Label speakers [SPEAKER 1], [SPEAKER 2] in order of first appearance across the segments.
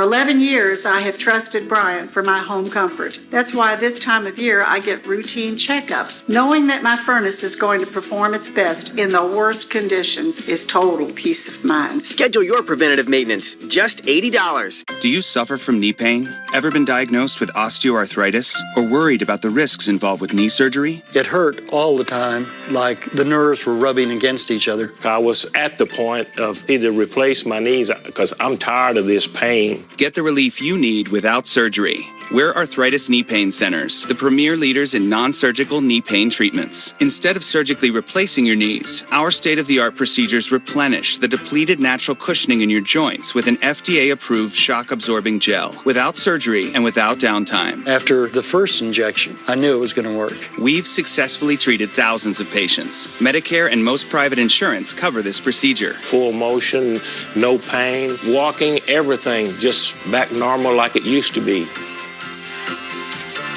[SPEAKER 1] For 11 years, I have trusted Bryant for my home comfort. That's why this time of year I get routine checkups. Knowing that my furnace is going to perform its best in the worst conditions is total peace of mind.
[SPEAKER 2] Schedule your preventative maintenance, just $80.
[SPEAKER 3] Do you suffer from knee pain? Ever been diagnosed with osteoarthritis? Or worried about the risks involved with knee surgery?
[SPEAKER 4] It hurt all the time, like the nerves were rubbing against each other.
[SPEAKER 5] I was at the point of either replace my knees because I'm tired of this pain.
[SPEAKER 3] Get the relief you need without surgery. We're Arthritis Knee Pain Centers, the premier leaders in non-surgical knee pain treatments. Instead of surgically replacing your knees, our state-of-the-art procedures replenish the depleted natural cushioning in your joints with an FDA-approved shock-absorbing gel, without surgery and without downtime.
[SPEAKER 4] After the first injection, I knew it was going to work.
[SPEAKER 3] We've successfully treated thousands of patients. Medicare and most private insurance cover this procedure.
[SPEAKER 5] Full motion, no pain, walking, everything just back normal like it used to be.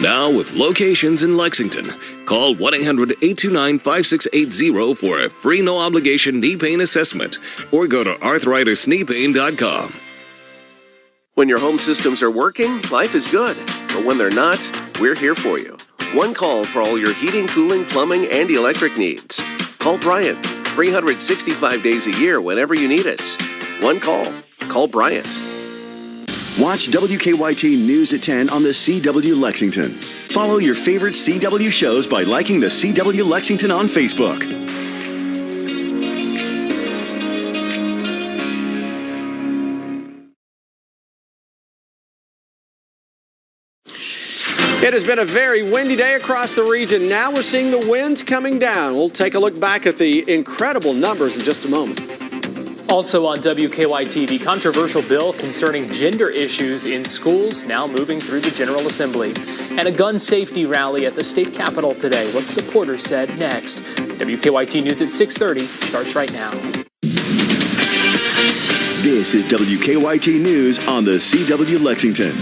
[SPEAKER 6] Now with locations in Lexington, call 1-800-829-5680 for a free no-obligation knee pain assessment or go to arthritis-kneepain.com.
[SPEAKER 7] When your home systems are working, life is good. But when they're not, we're here for you. One call for all your heating, cooling, plumbing, and electric needs. Call Bryant. 365 days a year whenever you need us. One call. Call Bryant.
[SPEAKER 8] Watch WKYT News at 10 on the CW Lexington. Follow your favorite CW shows by liking the CW Lexington on Facebook.
[SPEAKER 9] It has been a very windy day across the region. Now we're seeing the winds coming down. We'll take a look back at the incredible numbers in just a moment.
[SPEAKER 10] Also on WKYT, the controversial bill concerning gender issues in schools now moving through the General Assembly. And a gun safety rally at the state capitol today. What supporters said next. WKYT News at 6:30 starts right now.
[SPEAKER 8] This is WKYT News on the CW Lexington.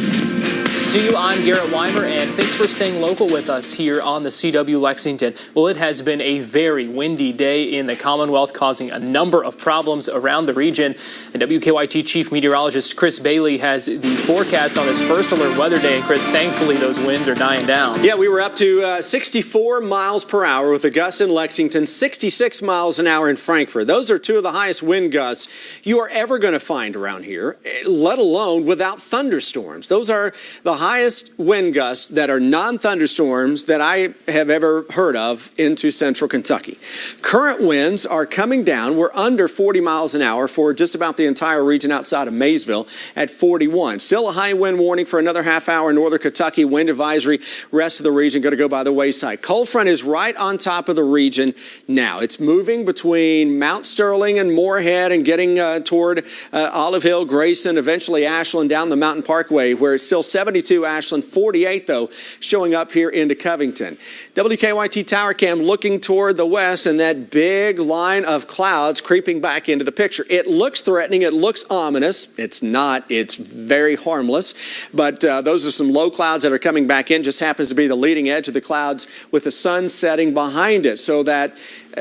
[SPEAKER 10] To you, I'm Garrett Weimer, and thanks for staying local with us here on the CW Lexington. Well, it has been a very windy day in the Commonwealth, causing a number of problems around the region. And WKYT Chief Meteorologist Chris Bailey has the forecast on this first alert weather day. And Chris, thankfully those winds are dying down.
[SPEAKER 9] Yeah, we were up to 64 miles per hour with a gust in Lexington, 66 miles an hour in Frankfort. Those are two of the highest wind gusts you are ever going to find around here, let alone without thunderstorms. Those are the highest wind gusts that are non-thunderstorms that I have ever heard of into central Kentucky. Current winds are coming down. We're under 40 miles an hour for just about the entire region outside of Maysville at 41. Still a high wind warning for another half hour in northern Kentucky. Wind advisory, rest of the region going to go by the wayside. Cold front is right on top of the region now. It's moving between Mount Sterling and Moorhead and getting toward Olive Hill, Grayson, eventually Ashland down the Mountain Parkway, where it's still 72 Ashland, 48 though, showing up here into Covington. WKYT Tower Cam looking toward the west and that big line of clouds creeping back into the picture. It looks threatening. It looks ominous. It's not. It's very harmless. But those are some low clouds that are coming back in. Just happens to be the leading edge of the clouds with the sun setting behind it. So that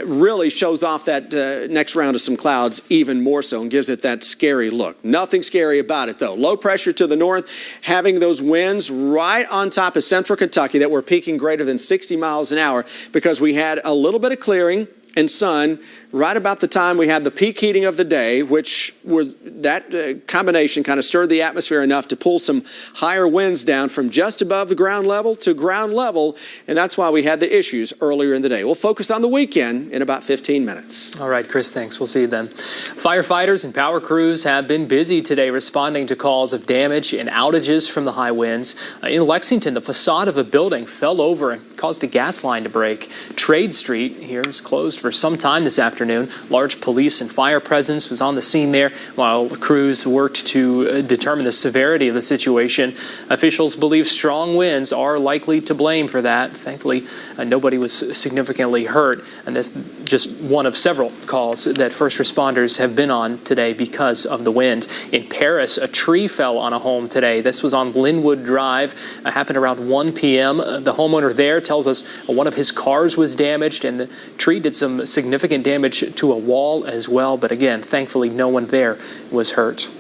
[SPEAKER 9] really shows off that next round of some clouds even more so and gives it that scary look. Nothing scary about it, though. Low pressure to the north, having those winds right on top of central Kentucky that were peaking greater than 60 miles an hour because we had a little bit of clearing and sun right about the time we had the peak heating of the day, which was that combination kind of stirred the atmosphere enough to pull some higher winds down from just above the ground level to ground level, and that's why we had the issues earlier in the day. We'll focus on the weekend in about 15 minutes.
[SPEAKER 10] All right, Chris, thanks. We'll see you then. Firefighters and power crews have been busy today responding to calls of damage and outages from the high winds. In Lexington, the facade of a building fell over and caused a gas line to break. Trade Street here is closed for some time this afternoon. Large police and fire presence was on the scene there while crews worked to determine the severity of the situation. Officials believe strong winds are likely to blame for that. Thankfully, nobody was significantly hurt, and that's just one of several calls that first responders have been on today because of the wind. In Paris, a tree fell on a home today. This was on Linwood Drive. It happened around 1 p.m. The homeowner there tells us one of his cars was damaged, and the tree did some significant damage to a wall as well. But again, thankfully, no one there was hurt.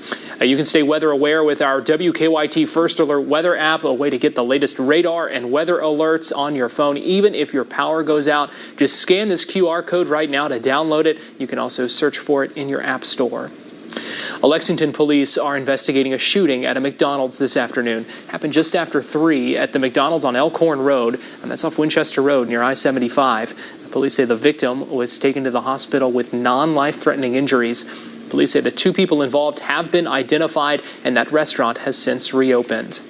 [SPEAKER 10] You can stay weather aware with our WKYT First Alert weather app, a way to get the latest radar and weather alerts on your phone, even if your power goes out. Just scan this QR code right now to download it. You can also search for it in your app store. Lexington police are investigating a shooting at a McDonald's this afternoon. Happened just after 3 at the McDonald's on Elkhorn Road, and that's off Winchester Road near I-75. Police say the victim was taken to the hospital with non-life-threatening injuries. Police say the 2 people involved have been identified, and that restaurant has since reopened.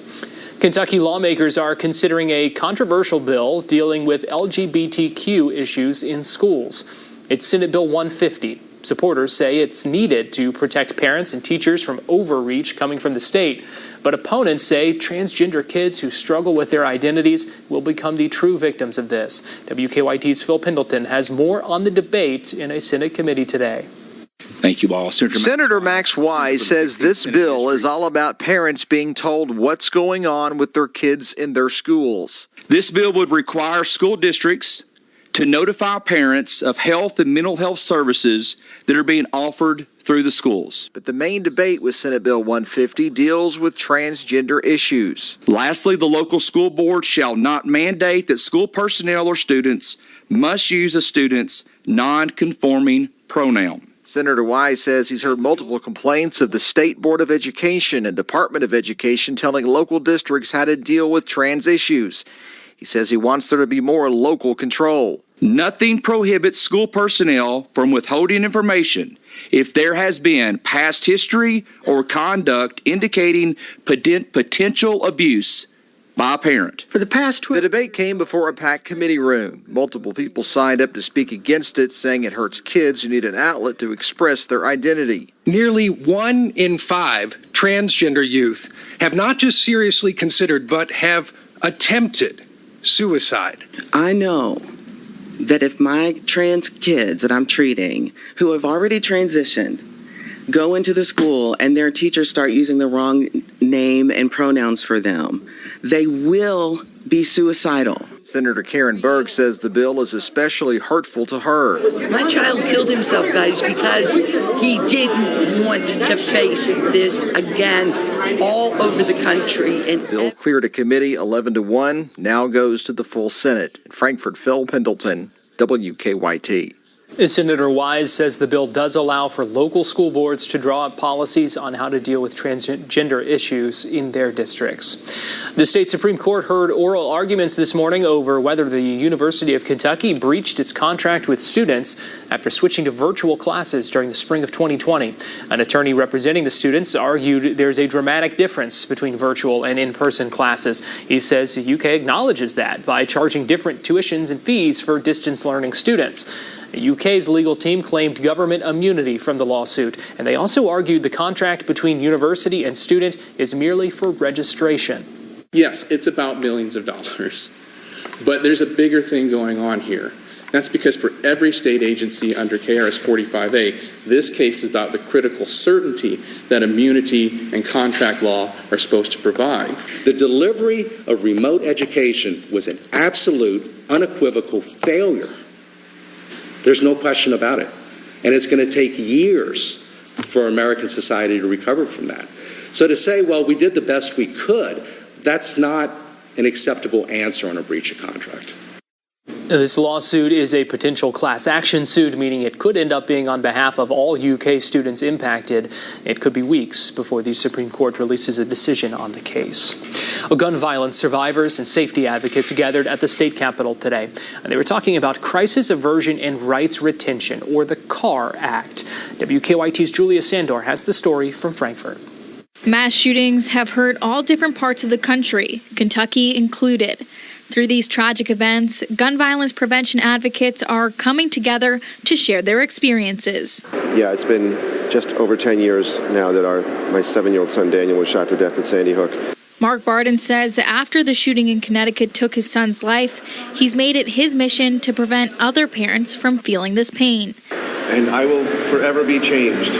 [SPEAKER 10] Kentucky lawmakers are considering a controversial bill dealing with LGBTQ issues in schools. It's Senate Bill 150. Supporters say it's needed to protect parents and teachers from overreach coming from the state. But opponents say transgender kids who struggle with their identities will become the true victims of this. WKYT's Phil Pendleton has more on the debate in a Senate committee today.
[SPEAKER 11] Thank you all. Senator Max Wise says this bill is all about parents being told what's going on with their kids in their schools.
[SPEAKER 12] This bill would require school districts to notify parents of health and mental health services that are being offered through the schools.
[SPEAKER 11] But the main debate with Senate Bill 150 deals with transgender issues.
[SPEAKER 12] Lastly, the local school board shall not mandate that school personnel or students must use a student's non-conforming pronoun.
[SPEAKER 11] Senator Wise says he's heard multiple complaints of the State Board of Education and Department of Education telling local districts how to deal with trans issues. He says he wants there to be more local control.
[SPEAKER 12] Nothing prohibits school personnel from withholding information if there has been past history or conduct indicating potential abuse by a parent.
[SPEAKER 11] For the past the debate came before a packed committee room. Multiple people signed up to speak against it, saying it hurts kids who need an outlet to express their identity.
[SPEAKER 13] Nearly 1 in 5 transgender youth have not just seriously considered, but have attempted suicide.
[SPEAKER 14] I know that if my trans kids that I'm treating, who have already transitioned, go into the school and their teachers start using the wrong name and pronouns for them, they will be suicidal.
[SPEAKER 11] Senator Karen Berg says the bill is especially hurtful to her.
[SPEAKER 15] My child killed himself, guys, because he didn't want to face this again all over the country. And
[SPEAKER 11] bill cleared a committee 11-1, now goes to the full Senate. In Frankfort, Phil Pendleton, WKYT.
[SPEAKER 10] Senator Wise says the bill does allow for local school boards to draw up policies on how to deal with transgender issues in their districts. The state Supreme Court heard oral arguments this morning over whether the University of Kentucky breached its contract with students after switching to virtual classes during the spring of 2020. An attorney representing the students argued there's a dramatic difference between virtual and in-person classes. He says the UK acknowledges that by charging different tuitions and fees for distance learning students. The UK's legal team claimed government immunity from the lawsuit, and they also argued the contract between university and student is merely for registration.
[SPEAKER 16] Yes, it's about millions of dollars, but there's a bigger thing going on here. That's because for every state agency under KRS 45A, this case is about the critical certainty that immunity and contract law are supposed to provide.
[SPEAKER 17] The delivery of remote education was an absolute, unequivocal failure. There's no question about it. And it's going to take years for American society to recover from that. So to say, well, we did the best we could, that's not an acceptable answer on a breach of contract.
[SPEAKER 10] This lawsuit is a potential class action suit, meaning it could end up being on behalf of all UK students impacted. It could be weeks before the Supreme Court releases a decision on the case. Gun violence survivors and safety advocates gathered at the state capitol today. And they were talking about crisis aversion and rights retention, or the CAR Act. WKYT's Julia Sandor has the story from Frankfort.
[SPEAKER 18] Mass shootings have hurt all different parts of the country, Kentucky included. Through these tragic events, gun violence prevention advocates are coming together to share their experiences.
[SPEAKER 19] Yeah, it's been just over 10 years now that my 7-year-old son Daniel was shot to death at Sandy Hook.
[SPEAKER 18] Mark Barden says after the shooting in Connecticut took his son's life, he's made it his mission to prevent other parents from feeling this pain.
[SPEAKER 19] And I will forever be changed.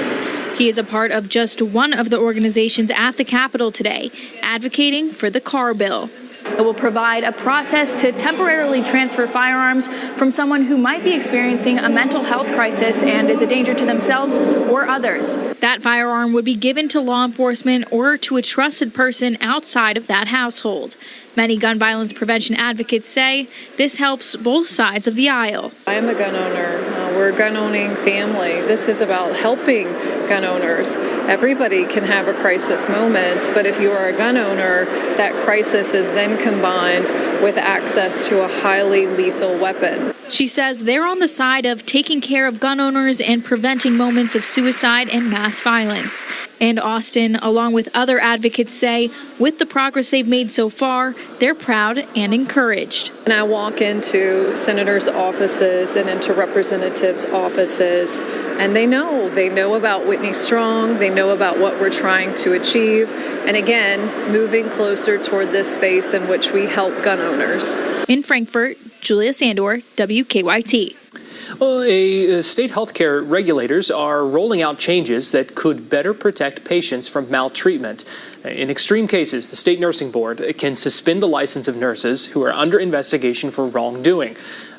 [SPEAKER 18] He is a part of just one of the organizations at the Capitol today, advocating for the CAR bill. It will provide a process to temporarily transfer firearms from someone who might be experiencing a mental health crisis and is a danger to themselves or others. That firearm would be given to law enforcement or to a trusted person outside of that household. Many gun violence prevention advocates say this helps both sides of the aisle.
[SPEAKER 20] I am a gun owner. We're a gun-owning family. This is about helping gun owners. Everybody can have a crisis moment, but if you are a gun owner, that crisis is then combined with access to a highly lethal weapon.
[SPEAKER 18] She says they're on the side of taking care of gun owners and preventing moments of suicide and mass violence. And Austin, along with other advocates, say with the progress they've made so far, they're proud and encouraged.
[SPEAKER 20] And I walk into senators' offices and into representatives' offices, and they know about Whitney Strong, they know about what we're trying to achieve, and again, moving closer toward this space in which we help gun owners.
[SPEAKER 18] In Frankfort, Julia Sandor, WKYT.
[SPEAKER 10] State healthcare regulators are rolling out changes that could better protect patients from maltreatment. In extreme cases, the State Nursing Board can suspend the license of nurses who are under investigation for wrongdoing.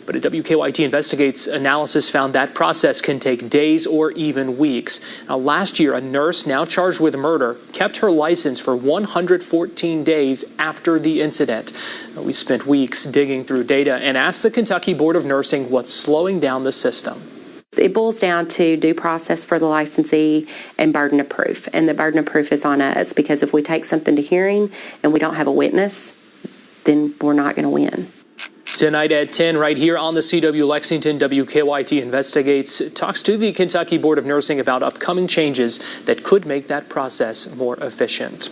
[SPEAKER 10] But a WKYT Investigates analysis found that process can take days or even weeks. Now, last year, a nurse now charged with murder kept her license for 114 days after the incident. We spent weeks digging through data and asked the Kentucky Board of Nursing what's slowing down the system.
[SPEAKER 21] It boils down to due process for the licensee and burden of proof. And the burden of proof is on us because if we take something to hearing and we don't have a witness, then we're not going to win.
[SPEAKER 10] Tonight at 10, right here on the CW Lexington, WKYT Investigates talks to the Kentucky Board of Nursing about upcoming changes that could make that process more efficient.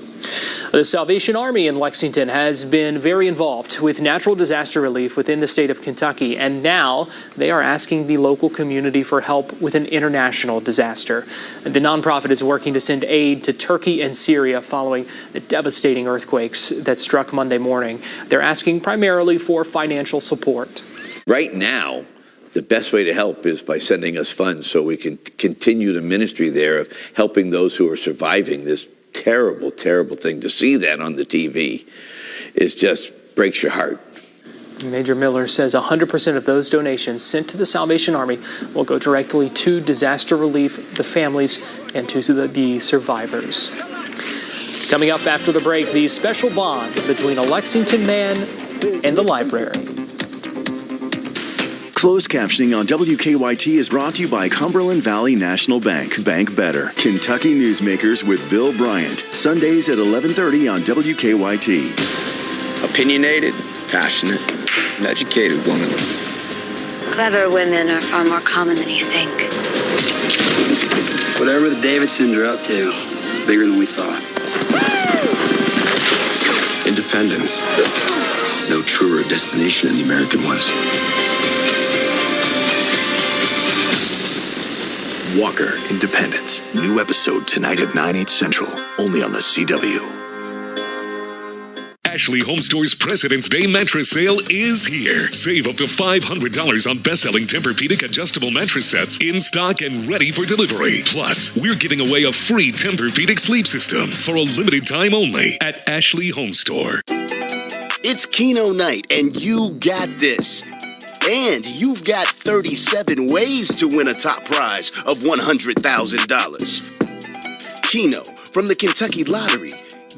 [SPEAKER 10] The Salvation Army in Lexington has been very involved with natural disaster relief within the state of Kentucky, and now they are asking the local community for help with an international disaster. The nonprofit is working to send aid to Turkey and Syria following the devastating earthquakes that struck Monday morning. They're asking primarily for financial support.
[SPEAKER 22] Right now, the best way to help is by sending us funds so we can continue the ministry there of helping those who are surviving this terrible, terrible thing. To see that on the TV is just breaks your heart.
[SPEAKER 10] Major Miller says 100% of those donations sent to the Salvation Army will go directly to disaster relief, the families, and to the survivors. Coming up after the break, the special bond between a Lexington man and the library.
[SPEAKER 8] Closed captioning on WKYT is brought to you by Cumberland Valley National Bank. Bank Better. Kentucky Newsmakers with Bill Bryant. Sundays at 11:30 on WKYT.
[SPEAKER 23] Opinionated, passionate, an educated woman.
[SPEAKER 24] Clever women are far more common than you think.
[SPEAKER 23] Whatever the Davidsons are up to, it's bigger than we thought. Independence. No truer destination than the American West.
[SPEAKER 25] Walker Independence. New episode tonight at 9/8 Central. Only on the CW.
[SPEAKER 26] Ashley Home Store's President's Day mattress sale is here. Save up to $500 on best-selling Tempur-Pedic adjustable mattress sets in stock and ready for delivery. Plus, we're giving away a free Tempur-Pedic sleep system for a limited time only at Ashley Home Store.
[SPEAKER 27] It's Keno night, and you got this. And you've got 37 ways to win a top prize of $100,000. Keno, from the Kentucky Lottery,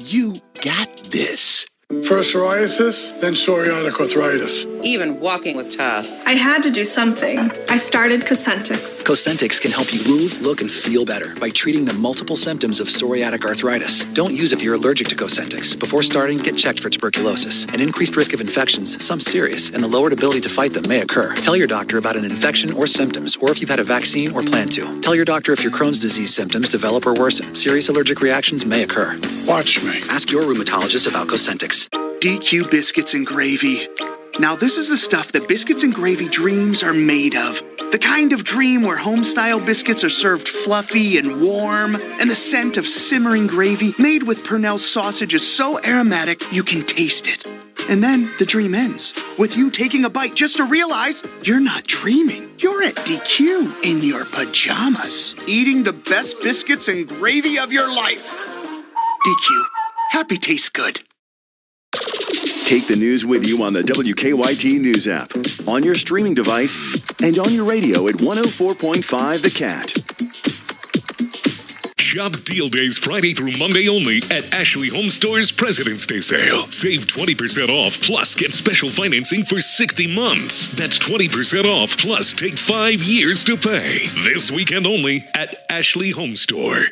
[SPEAKER 27] you got this.
[SPEAKER 28] First psoriasis, then psoriatic arthritis.
[SPEAKER 29] Even walking was tough.
[SPEAKER 30] I had to do something. I started Cosentix.
[SPEAKER 31] Cosentix can help you move, look, and feel better by treating the multiple symptoms of psoriatic arthritis. Don't use if you're allergic to Cosentix. Before starting, get checked for tuberculosis. An increased risk of infections, some serious, and the lowered ability to fight them may occur. Tell your doctor about an infection or symptoms, or if you've had a vaccine or plan to. Tell your doctor if your Crohn's disease symptoms develop or worsen. Serious allergic reactions may occur.
[SPEAKER 28] Watch me.
[SPEAKER 31] Ask your rheumatologist about Cosentix.
[SPEAKER 32] DQ Biscuits and Gravy. Now this is the stuff that biscuits and gravy dreams are made of. The kind of dream where home-style biscuits are served fluffy and warm, and the scent of simmering gravy made with Purnell sausage is so aromatic you can taste it. And then the dream ends with you taking a bite just to realize you're not dreaming. You're at DQ in your pajamas, eating the best biscuits and gravy of your life. DQ. Happy tastes good.
[SPEAKER 8] Take the news with you on the WKYT News app, on your streaming device, and on your radio at 104.5 The Cat.
[SPEAKER 26] Shop Deal Days Friday through Monday only at Ashley Home Store's President's Day sale. Save 20% off, plus get special financing for 60 months. That's 20% off, plus take 5 years to pay. This weekend only at Ashley Home Store.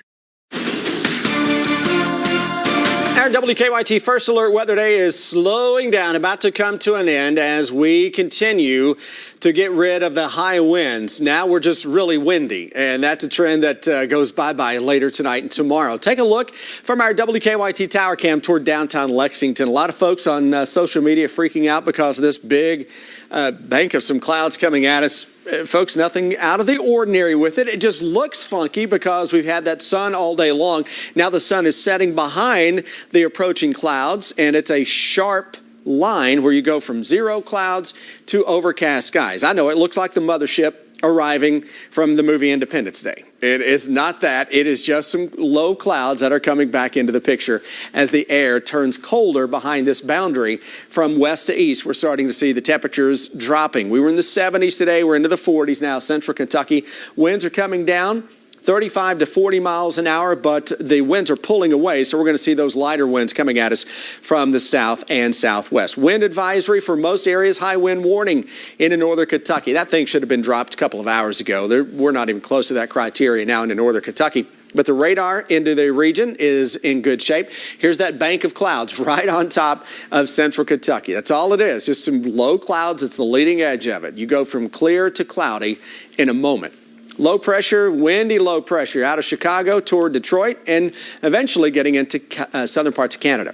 [SPEAKER 1] Our WKYT First Alert Weather Day is slowing down, about to come to an end as we continue to get rid of the high winds. Now we're just really windy, and that's a trend that goes bye-bye later tonight and tomorrow. Take a look from our WKYT tower cam toward downtown Lexington. A lot of folks on social media freaking out because of this big bank of some clouds coming at us. Folks, nothing out of the ordinary with it. It just looks funky because we've had that sun all day long. Now the sun is setting behind the approaching clouds, and it's a sharp line where you go from zero clouds to overcast skies. I know it looks like the mothership arriving from the movie Independence Day. It is not that. It is just some low clouds that are coming back into the picture as the air turns colder behind this boundary from west to east. We're starting to see the temperatures dropping. We were in the 70s today. We're into the 40s now. Central Kentucky winds are coming down 35 to 40 miles an hour, but the winds are pulling away, so we're going to see those lighter winds coming at us from the south and southwest. Wind advisory for most areas, high wind warning into northern Kentucky. That thing should have been dropped a couple of hours ago. We're not even close to that criteria now into northern Kentucky. But the radar into the region is in good shape. Here's that bank of clouds right on top of central Kentucky. That's all it is, just some low clouds. It's the leading edge of it. You go from clear to cloudy in a moment. Low pressure, windy low pressure out of Chicago toward Detroit and eventually getting into southern parts of Canada.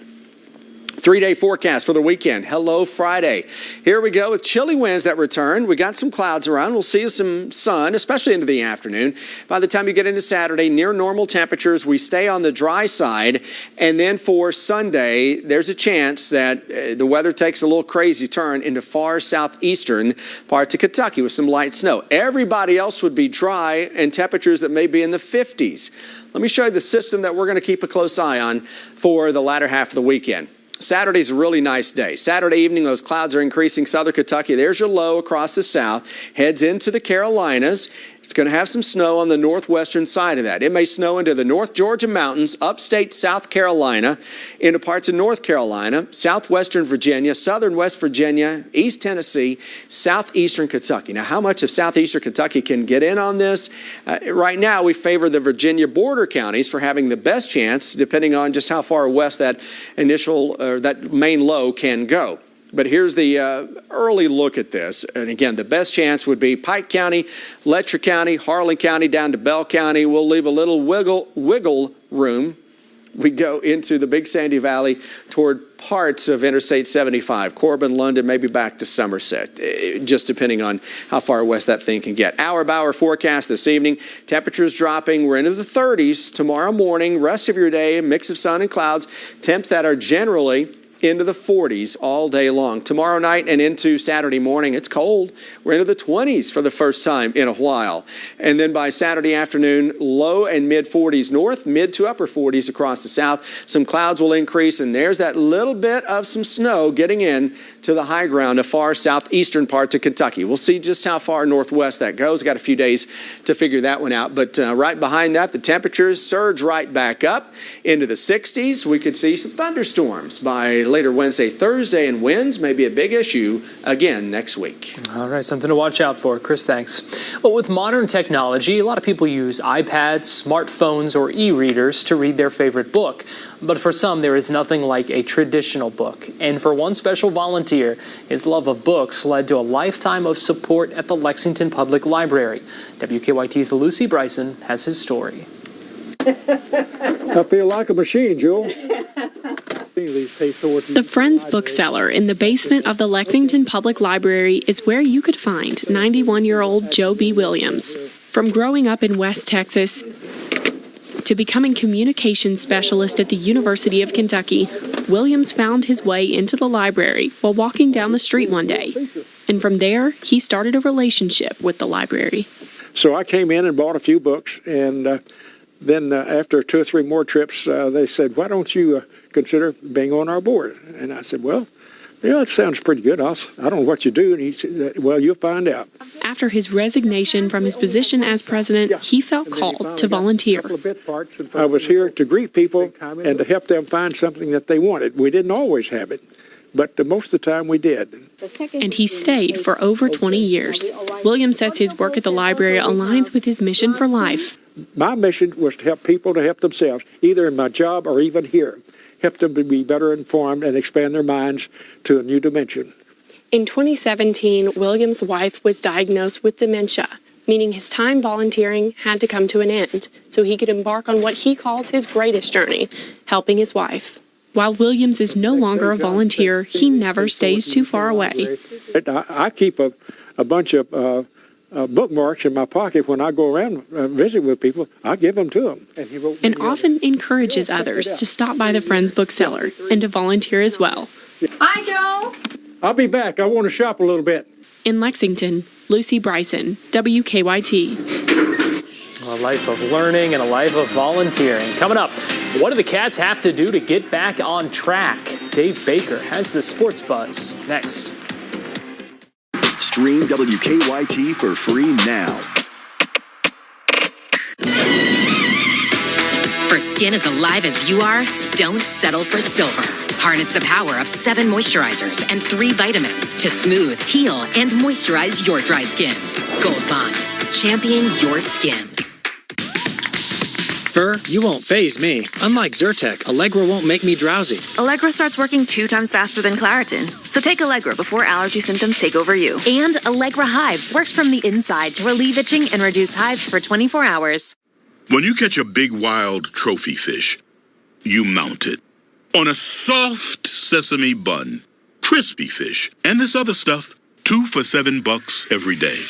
[SPEAKER 1] 3-day forecast for the weekend. Hello, Friday. Here we go with chilly winds that return. We got some clouds around. We'll see some sun, especially into the afternoon. By the time you get into Saturday, near normal temperatures. We stay on the dry side. And then for Sunday, there's a chance that the weather takes a little crazy turn into far southeastern parts of Kentucky with some light snow. Everybody else would be dry and temperatures that may be in the 50s. Let me show you the system that we're going to keep a close eye on for the latter half of the weekend. Saturday's a really nice day. Saturday evening, those clouds are increasing southern Kentucky. There's your low across the south. Heads into the Carolinas. It's going to have some snow on the northwestern side of that. It may snow into the North Georgia mountains, upstate South Carolina, into parts of North Carolina, southwestern Virginia, southern West Virginia, East Tennessee, southeastern Kentucky. Now, how much of southeastern Kentucky can get in on this? Right now, we favor the Virginia border counties for having the best chance, depending on just how far west that that main low can go. But here's the early look at this. And again, the best chance would be Pike County, Letcher County, Harlan County, down to Bell County. We'll leave a little wiggle room. We go into the Big Sandy Valley toward parts of Interstate 75, Corbin, London, maybe back to Somerset, just depending on how far west that thing can get. Hour-by-hour forecast this evening. Temperatures dropping. We're into the 30s tomorrow morning. Rest of your day, a mix of sun and clouds. Temps that are generally into the 40s all day long. Tomorrow night and into Saturday morning, it's cold. We're into the 20s for the first time in a while. And then by Saturday afternoon, low and mid-40s north, mid to upper 40s across the south. Some clouds will increase, and there's that little bit of some snow getting in to the high ground of far southeastern parts of Kentucky. We'll see just how far northwest that goes. Got a few days to figure that one out. But right behind that, the temperatures surge right back up into the 60s. We could see some thunderstorms by later Wednesday, Thursday, and winds may be a big issue again next week.
[SPEAKER 10] All right, something to watch out for. Chris, thanks. Well, with modern technology, a lot of people use iPads, smartphones, or e-readers to read their favorite book. But for some, there is nothing like a traditional book. And for one special volunteer, his love of books led to a lifetime of support at the Lexington Public Library. WKYT's Lucy Bryson has his story.
[SPEAKER 2] I feel like a machine, Joel.
[SPEAKER 3] The Friends bookseller in the basement of the Lexington Public Library is where you could find 91-year-old Joe B. Williams. From growing up in West Texas to becoming communications specialist at the University of Kentucky, Williams found his way into the library while walking down the street one day. And from there, he started a relationship with the library.
[SPEAKER 2] So I came in and bought a few books, and then after 2 or 3 more trips, they said, why don't you consider being on our board? And I said, well, Yeah, it sounds pretty good. I don't know what you do. And he said, well, you'll find out.
[SPEAKER 3] After his resignation from his position as president, he felt called to volunteer.
[SPEAKER 2] I was here to greet people and to help them find something that they wanted. We didn't always have it, but most of the time we did.
[SPEAKER 3] And he stayed for over 20 years. Williams says his work at the library aligns with his mission for life.
[SPEAKER 2] My mission was to help people to help themselves, either in my job or even here. Help them to be better informed and expand their minds to a new dimension.
[SPEAKER 3] In 2017, Williams' wife was diagnosed with dementia, meaning his time volunteering had to come to an end so he could embark on what he calls his greatest journey, helping his wife. While Williams is no longer a volunteer, he never stays too far away.
[SPEAKER 2] I keep a bunch of bookmarks in my pocket when I go around visit with people. I give them to them.
[SPEAKER 3] And often encourages others to stop by the Friends bookseller and to volunteer as well.
[SPEAKER 4] Hi, Joe.
[SPEAKER 2] I'll be back. I want to shop a little bit.
[SPEAKER 3] In Lexington, Lucy Bryson, WKYT.
[SPEAKER 10] A life of learning and a life of volunteering. Coming up, what do the Cats have to do to get back on track? Dave Baker has the sports buzz next.
[SPEAKER 8] Stream WKYT for free now.
[SPEAKER 5] For skin as alive as you are, don't settle for silver. Harness the power of 7 moisturizers and 3 vitamins to smooth, heal, and moisturize your dry skin. Gold Bond. Champion your skin.
[SPEAKER 6] Fur, you won't faze me. Unlike Zyrtec, Allegra won't make me drowsy.
[SPEAKER 7] Allegra starts working 2 times faster than Claritin. So take Allegra before allergy symptoms take over you.
[SPEAKER 5] And Allegra Hives works from the inside to relieve itching and reduce hives for 24 hours.
[SPEAKER 9] When you catch a big wild trophy fish, you mount it on a soft sesame bun, crispy fish, and this other stuff. 2 for $7 every day.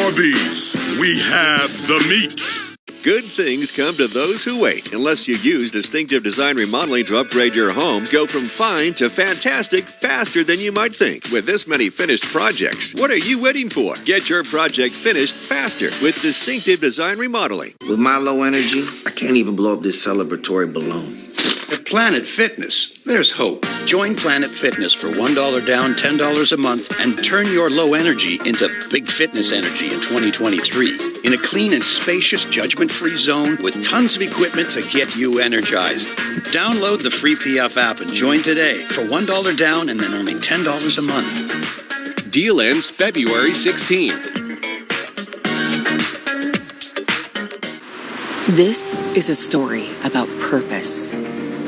[SPEAKER 9] Arby's, we have the meats.
[SPEAKER 11] Good things come to those who wait. Unless you use Distinctive Design Remodeling to upgrade your home, go from fine to fantastic faster than you might think. With this many finished projects, what are you waiting for? Get your project finished faster with Distinctive Design Remodeling.
[SPEAKER 12] With my low energy, I can't even blow up this celebratory balloon.
[SPEAKER 13] At Planet Fitness, there's hope. Join Planet Fitness for $1 down, $10 a month, and turn your low energy into big fitness energy in 2023. In a clean and spacious, judgment-free zone with tons of equipment to get you energized. Download the free PF app and join today for $1 down and then only $10 a month.
[SPEAKER 14] Deal ends February 16th.
[SPEAKER 15] This is a story about purpose.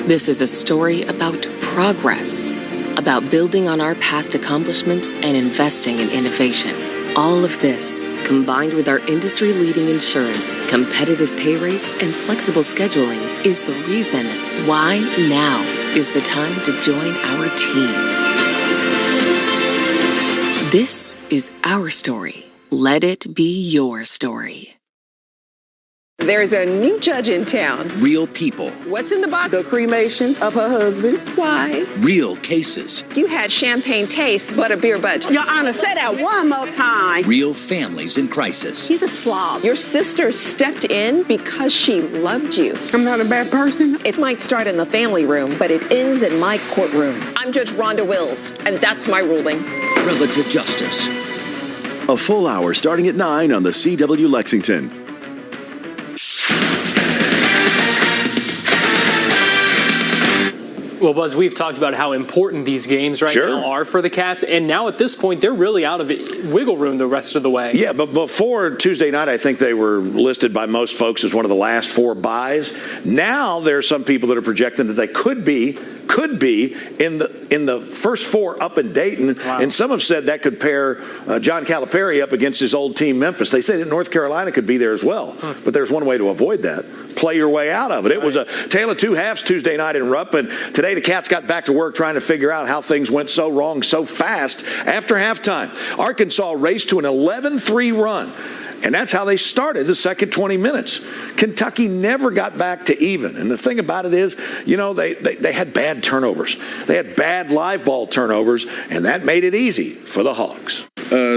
[SPEAKER 15] This is a story about progress, about building on our past accomplishments and investing in innovation. All of this, combined with our industry-leading insurance, competitive pay rates, and flexible scheduling, is the reason why now is the time to join our team. This is our story. Let it be your story.
[SPEAKER 16] There's a new judge in town.
[SPEAKER 14] Real people.
[SPEAKER 16] What's in the box?
[SPEAKER 29] The cremation of her husband.
[SPEAKER 16] Why?
[SPEAKER 14] Real cases.
[SPEAKER 16] You had champagne taste, but a beer budget.
[SPEAKER 29] Your Honor, say that one more time.
[SPEAKER 14] Real families in crisis.
[SPEAKER 29] He's a slob.
[SPEAKER 16] Your sister stepped in because she loved you.
[SPEAKER 29] I'm not a bad person.
[SPEAKER 16] It might start in the family room, but it ends in my courtroom. I'm Judge Rhonda Wills, and that's my ruling.
[SPEAKER 14] Relative justice.
[SPEAKER 8] A full hour starting at 9 on the CW Lexington.
[SPEAKER 10] Well, Buzz, we've talked about how important these games now are for the Cats, and now at this point, they're really out of wiggle room the rest of the way.
[SPEAKER 33] Yeah, but before Tuesday night, I think they were listed by most folks as one of the last 4 buys. Now there are some people that are projecting that they could be in the first 4 up in Dayton, and some have said that could pair John Calipari up against his old team Memphis. They say that North Carolina could be there as well, but there's one way to avoid that. Play your way out of it. It was a tale of 2 halves Tuesday night in Rupp, and today the Cats got back to work trying to figure out how things went so wrong so fast after halftime. Arkansas raced to an 11-3 run. And that's how they started the second 20 minutes. Kentucky never got back to even. And the thing about it is, they had bad turnovers. They had bad live ball turnovers, and that made it easy for the Hogs.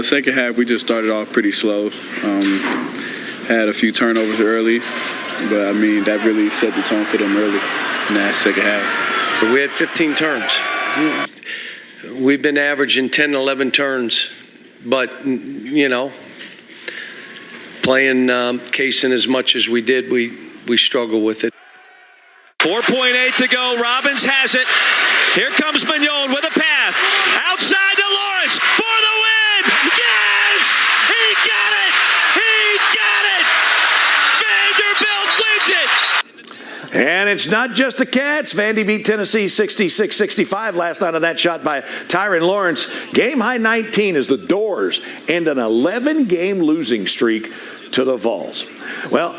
[SPEAKER 34] Second half, we just started off pretty slow. Had a few turnovers early, but, that really set the tone for them early in that second half.
[SPEAKER 35] So we had 15 turns.
[SPEAKER 4] We've been averaging 10, 11 turns, but, playing Kaysen as much as we did, we struggle with it.
[SPEAKER 17] 4.8 to go. Robbins has it. Here comes Mignon with a path. Outside to Lawrence for the win. Yes! He got it! He got it! Vanderbilt wins it!
[SPEAKER 33] And it's not just the Cats. Vandy beat Tennessee 66-65 last night on that shot by Tyron Lawrence. Game high 19 as the Doors end an 11-game losing streak to the Vols. Well,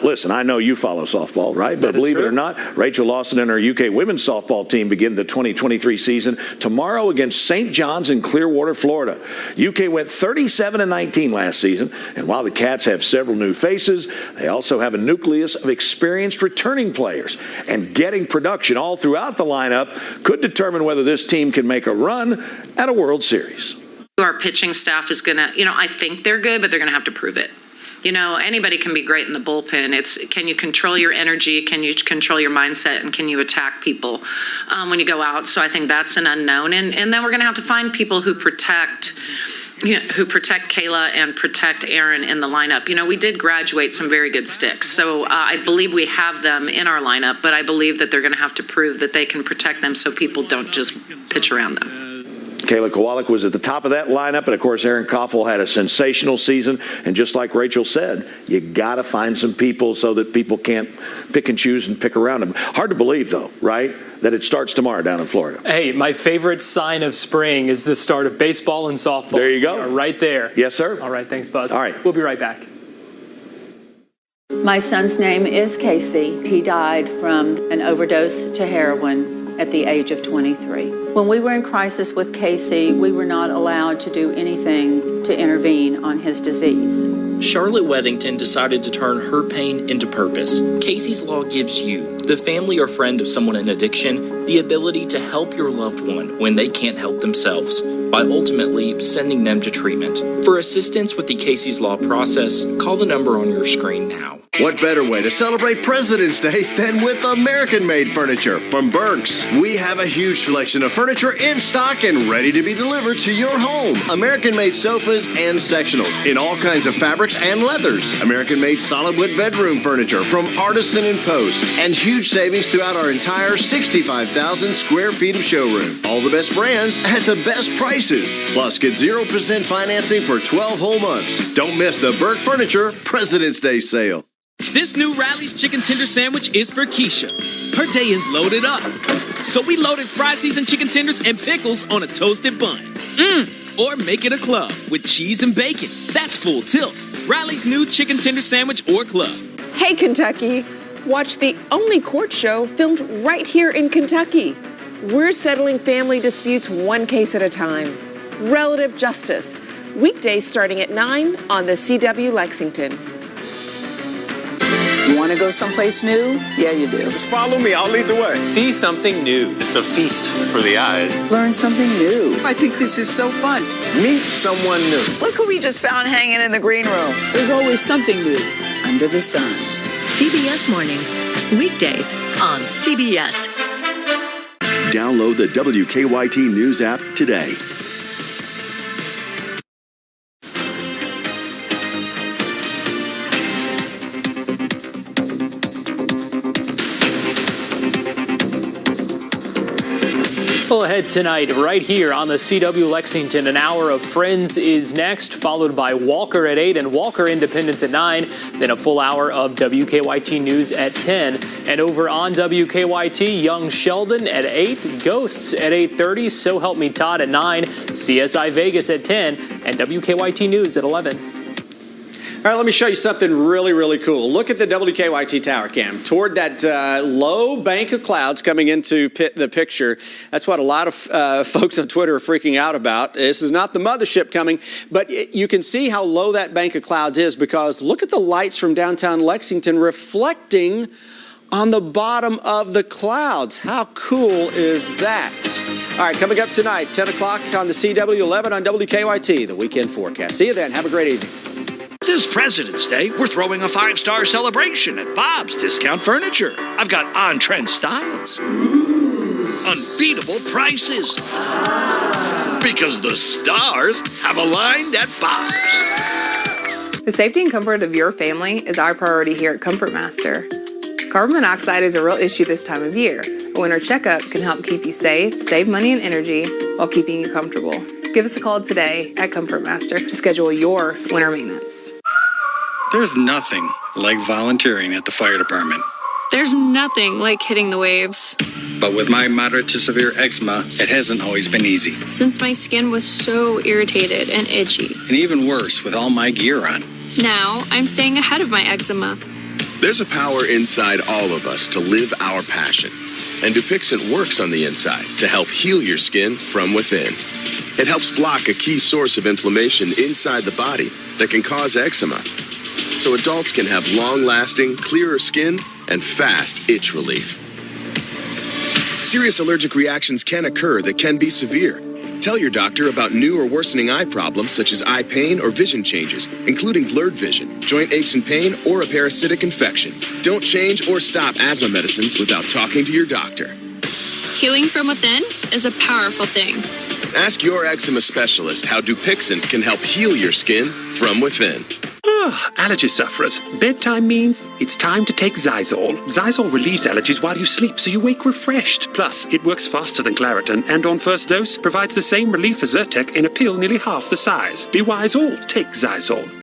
[SPEAKER 33] listen, I know you follow softball, right? But believe it or not, Rachel Lawson and her UK women's softball team begin the 2023 season tomorrow against St. John's in Clearwater, Florida. UK went 37-19 last season, and while the Cats have several new faces, they also have a nucleus of experienced returning players. And getting production all throughout the lineup could determine whether this team can make a run at a World Series.
[SPEAKER 18] Our pitching staff is going to, I think they're good, but they're going to have to prove it. Anybody can be great in the bullpen. It's, can you control your energy? Can you control your mindset? And can you attack people when you go out? So I think that's an unknown. And then we're going to have to find people who protect Kayla and protect Aaron in the lineup. We did graduate some very good sticks. So I believe we have them in our lineup, but I believe that they're going to have to prove that they can protect them so people don't just pitch around them.
[SPEAKER 33] Kayla Kowalik was at the top of that lineup, and of course Aaron Koffel had a sensational season. And just like Rachel said, you got to find some people so that people can't pick and choose and pick around them. Hard to believe, though, right, that it starts tomorrow down in Florida.
[SPEAKER 10] Hey, my favorite sign of spring is the start of baseball and softball.
[SPEAKER 33] There you go.
[SPEAKER 10] Right there.
[SPEAKER 33] Yes, sir.
[SPEAKER 10] All right, thanks, Buzz.
[SPEAKER 33] All right.
[SPEAKER 10] We'll be right back.
[SPEAKER 19] My son's name is Casey. He died from an overdose to heroin at the age of 23. When we were in crisis with Casey, we were not allowed to do anything to intervene on his disease.
[SPEAKER 20] Charlotte Wethington decided to turn her pain into purpose. Casey's Law gives you, the family or friend of someone in addiction, the ability to help your loved one when they can't help themselves, by ultimately sending them to treatment. For assistance with the Casey's Law process, call the number on your screen now.
[SPEAKER 21] What better way to celebrate President's Day than with American-made furniture from Burke's? We have a huge selection of furniture in stock and ready to be delivered to your home. American-made sofas and sectionals in all kinds of fabrics and leathers. American-made solid wood bedroom furniture from Artisan and Post. And huge savings throughout our entire 65,000 square feet of showroom. All the best brands at the best prices. Plus, get 0% financing for 12 whole months. Don't miss the Burke Furniture President's Day sale.
[SPEAKER 22] This new Rally's chicken tender sandwich is for Keisha. Her day is loaded up. So we loaded fry seasoned chicken tenders and pickles on a toasted bun. Or make it a club with cheese and bacon. That's full tilt. Rally's new chicken tender sandwich or club.
[SPEAKER 23] Hey, Kentucky. Watch the only court show filmed right here in Kentucky. We're settling family disputes one case at a time. Relative Justice. Weekdays starting at 9 on the CW Lexington.
[SPEAKER 24] Want to go someplace new? Yeah, you do.
[SPEAKER 25] Just follow me. I'll lead the way. See something new. It's a feast for the eyes.
[SPEAKER 24] Learn something new. I think this is so fun.
[SPEAKER 25] Meet someone new.
[SPEAKER 24] Look who we just found hanging in the green room. There's always something new under the sun.
[SPEAKER 5] CBS Mornings. Weekdays on CBS.
[SPEAKER 8] Download the WKYT News app today.
[SPEAKER 10] Full ahead tonight, right here on the CW Lexington. An hour of Friends is next, followed by Walker at 8 and Walker Independence at 9. Then a full hour of WKYT News at 10. And over on WKYT, Young Sheldon at 8, Ghosts at 8:30, So Help Me Todd at 9, CSI Vegas at 10, and WKYT News at 11.
[SPEAKER 1] All right, let me show you something really, really cool. Look at the WKYT tower cam toward that low bank of clouds coming into the picture. That's what a lot of folks on Twitter are freaking out about. This is not the mothership coming, but you can see how low that bank of clouds is because look at the lights from downtown Lexington reflecting on the bottom of the clouds. How cool is that? All right, coming up tonight, 10 o'clock on the CW, 11 on WKYT, the weekend forecast. See you then. Have a great evening.
[SPEAKER 13] This President's Day, we're throwing a 5-star celebration at Bob's Discount Furniture. I've got on-trend styles, unbeatable prices,
[SPEAKER 2] Because the stars have aligned at Bob's.
[SPEAKER 3] The safety and comfort of your family is our priority here at Comfort Master. Carbon monoxide is a real issue this time of year. A winter checkup can help keep you safe, save money and energy, while keeping you comfortable. Give us a call today at Comfort Master to schedule your winter maintenance.
[SPEAKER 6] There's nothing like volunteering at the fire department.
[SPEAKER 7] There's nothing like hitting the waves.
[SPEAKER 6] But with my moderate to severe eczema, it hasn't always been easy.
[SPEAKER 7] Since my skin was so irritated and itchy.
[SPEAKER 6] And even worse with all my gear on.
[SPEAKER 7] Now, I'm staying ahead of my eczema.
[SPEAKER 9] There's a power inside all of us to live our passion. And Dupixent works on the inside to help heal your skin from within. It helps block a key source of inflammation inside the body that can cause eczema. So adults can have long-lasting, clearer skin and fast itch relief. Serious allergic reactions can occur that can be severe. Tell your doctor about new or worsening eye problems such as eye pain or vision changes, including blurred vision, joint aches and pain, or a parasitic infection. Don't change or stop asthma medicines without talking to your doctor.
[SPEAKER 7] Healing from within is a powerful thing.
[SPEAKER 9] Ask your eczema specialist how Dupixent can help heal your skin from within.
[SPEAKER 11] Allergy sufferers. Bedtime means it's time to take Zysol. Zysol relieves allergies while you sleep, so you wake refreshed. Plus, it works faster than Claritin, and on first dose, provides the same relief as Zyrtec in a pill nearly half the size. Be wise all, take Zysol.